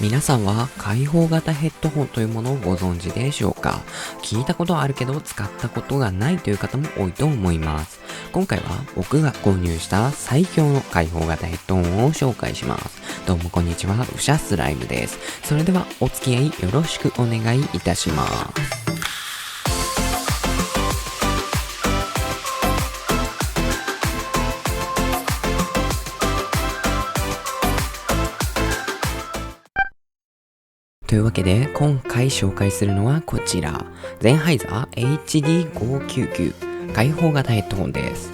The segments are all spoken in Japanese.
皆さんは開放型ヘッドホンというものをご存知でしょうか？聞いたことはあるけど使ったことがないという方も多いと思います。今回は僕が購入した最強の開放型ヘッドホンを紹介します。どうもこんにちは、ウシャスライムです。それではお付き合いよろしくお願いいたします。というわけで、今回紹介するのはこちら。ゼンハイザー HD599 開放型ヘッドホンです。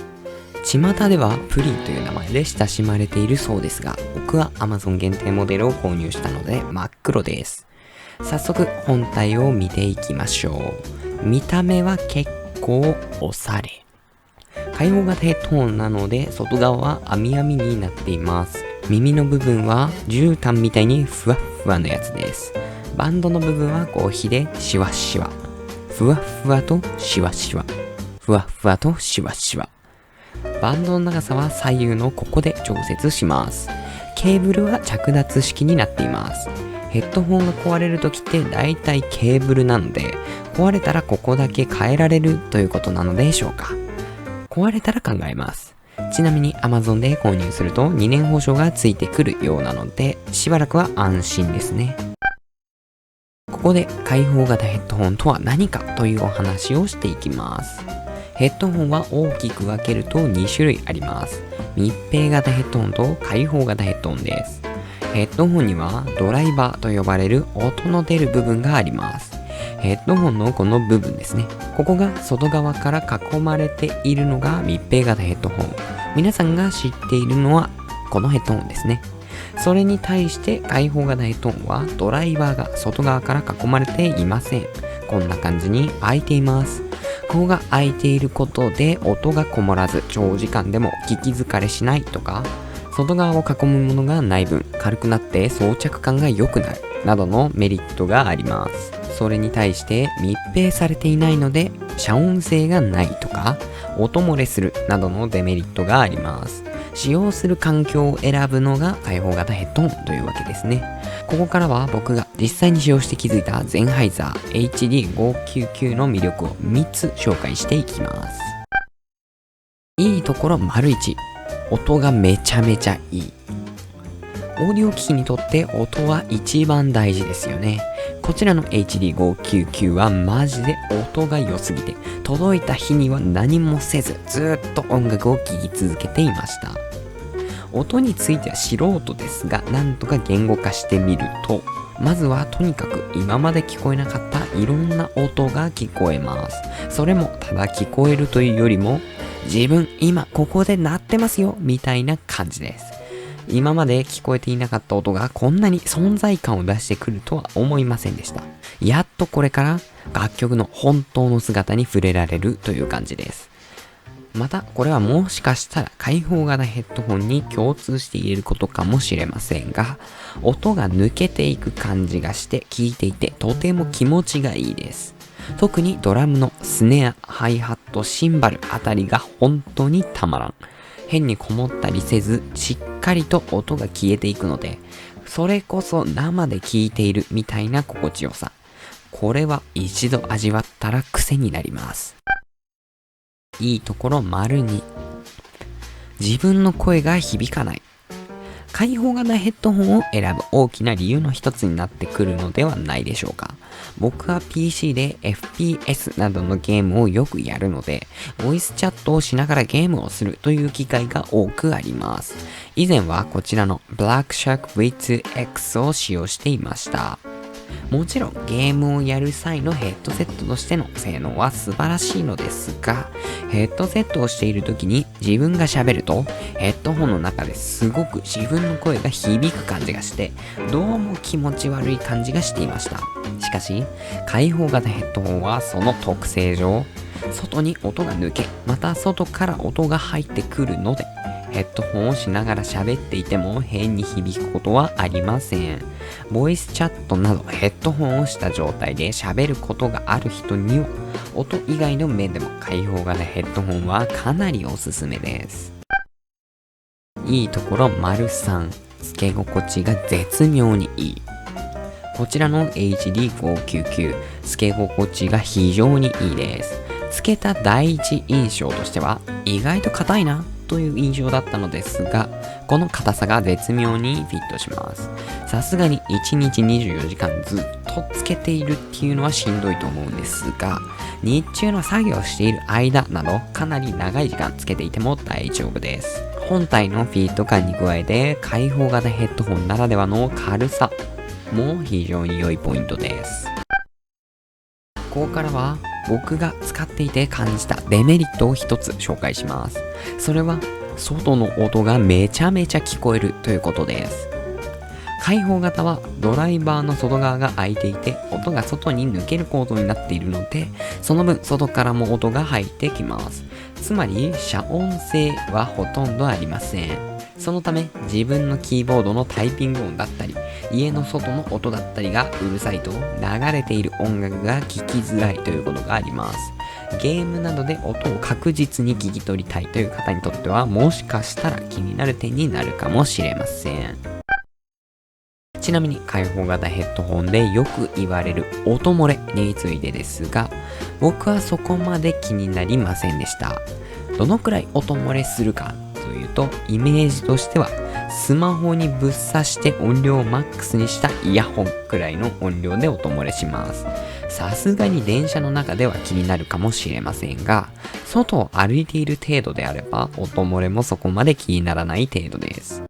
巷ではプリンという名前で親しまれているそうですが、僕は Amazon 限定モデルを購入したので真っ黒です。早速本体を見ていきましょう。見た目は結構おしゃれ。開放型ヘッドホンなので外側は網網になっています。耳の部分は絨毯みたいにふわっふわのやつです。バンドの部分は合皮でシワシワ。ふわふわとシワシワ。ふわふわとシワシワ。バンドの長さは左右のここで調節します。ケーブルは着脱式になっています。ヘッドホンが壊れるときってだいたいケーブルなので、壊れたらここだけ変えられるということなのでしょうか。壊れたら考えます。ちなみに Amazon で購入すると2年保証がついてくるようなので、しばらくは安心ですね。ここで開放型ヘッドホンとは何かというお話をしていきます。ヘッドホンは大きく分けると2種類あります。密閉型ヘッドホンと開放型ヘッドホンです。ヘッドホンにはドライバーと呼ばれる音の出る部分があります。ヘッドホンのこの部分ですね。ここが外側から囲まれているのが密閉型ヘッドホン。皆さんが知っているのはこのヘッドホンですね。それに対して開放型ヘッドホンはドライバーが外側から囲まれていません。こんな感じに開いています。ここが開いていることで音がこもらず長時間でも聞き疲れしないとか、外側を囲むものがない分軽くなって装着感が良くなるなどのメリットがあります。それに対して密閉されていないので遮音性がないとか音漏れするなどのデメリットがあります。使用する環境を選ぶのが開放型ヘッドホンというわけですね。ここからは僕が実際に使用して気づいたゼンハイザー HD599 の魅力を3つ紹介していきます。いいところ丸1、音がめちゃめちゃいい。オーディオ機器にとって音は一番大事ですよね。こちらの HD599 はマジで音が良すぎて、届いた日には何もせずずーっと音楽を聴き続けていました。音については素人ですが、なんとか言語化してみると、まずはとにかく今まで聞こえなかったいろんな音が聞こえます。それもただ聞こえるというよりも、自分今ここで鳴ってますよみたいな感じです。今まで聞こえていなかった音がこんなに存在感を出してくるとは思いませんでした。やっとこれから楽曲の本当の姿に触れられるという感じです。またこれはもしかしたら開放型ヘッドホンに共通していることかもしれませんが、音が抜けていく感じがして聞いていてとても気持ちがいいです。特にドラムのスネア、ハイハット、シンバルあたりが本当にたまらん。変にこもったりせずしっかりと音が消えていくので、それこそ生で聞いているみたいな心地よさ。これは一度味わったら癖になります。いいところ丸2、自分の声が響かない。開放型ヘッドホンを選ぶ大きな理由の一つになってくるのではないでしょうか。僕は PC で FPS などのゲームをよくやるので、ボイスチャットをしながらゲームをするという機会が多くあります。以前はこちらの Black Shark V2X を使用していました。もちろんゲームをやる際のヘッドセットとしての性能は素晴らしいのですが、ヘッドセットをしている時に自分が喋るとヘッドホンの中ですごく自分の声が響く感じがして、どうも気持ち悪い感じがしていました。しかし開放型ヘッドホンはその特性上、外に音が抜け、また外から音が入ってくるので、ヘッドホンをしながら喋っていても変に響くことはありません。ボイスチャットなどヘッドホンをした状態で喋ることがある人には、音以外の面でも開放型ヘッドホンはかなりおすすめです。いいところ丸3、付け心地が絶妙にいい。こちらの HD599、つけ心地が非常にいいです。つけた第一印象としては、意外と硬いなという印象だったのですが、この硬さが絶妙にフィットします。さすがに1日24時間ずっとつけているっていうのはしんどいと思うんですが、日中の作業している間などかなり長い時間つけていても大丈夫です。本体のフィット感に加えて開放型ヘッドホンならではの軽さも非常に良いポイントです。ここからは僕が使っていて感じたデメリットを一つ紹介します。それは外の音がめちゃめちゃ聞こえるということです。開放型はドライバーの外側が開いていて音が外に抜ける構造になっているので、その分外からも音が入ってきます。つまり遮音性はほとんどありません。そのため自分のキーボードのタイピング音だったり家の外の音だったりがうるさいと流れている音楽が聞きづらいということがあります。ゲームなどで音を確実に聞き取りたいという方にとってはもしかしたら気になる点になるかもしれません。ちなみに開放型ヘッドホンでよく言われる音漏れについてですが、僕はそこまで気になりませんでした。どのくらい音漏れするかというと、イメージとしてはスマホにぶっ刺して音量をマックスにしたイヤホンくらいの音量で音漏れします。さすがに電車の中では気になるかもしれませんが、外を歩いている程度であれば音漏れもそこまで気にならない程度です。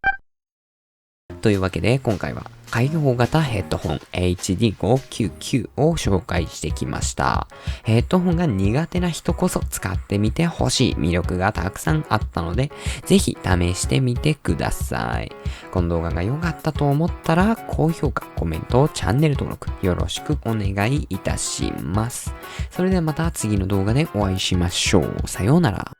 というわけで今回は開放型ヘッドホン HD599 を紹介してきました。ヘッドホンが苦手な人こそ使ってみてほしい魅力がたくさんあったので、ぜひ試してみてください。この動画が良かったと思ったら高評価、コメント、チャンネル登録よろしくお願いいたします。それではまた次の動画でお会いしましょう。さようなら。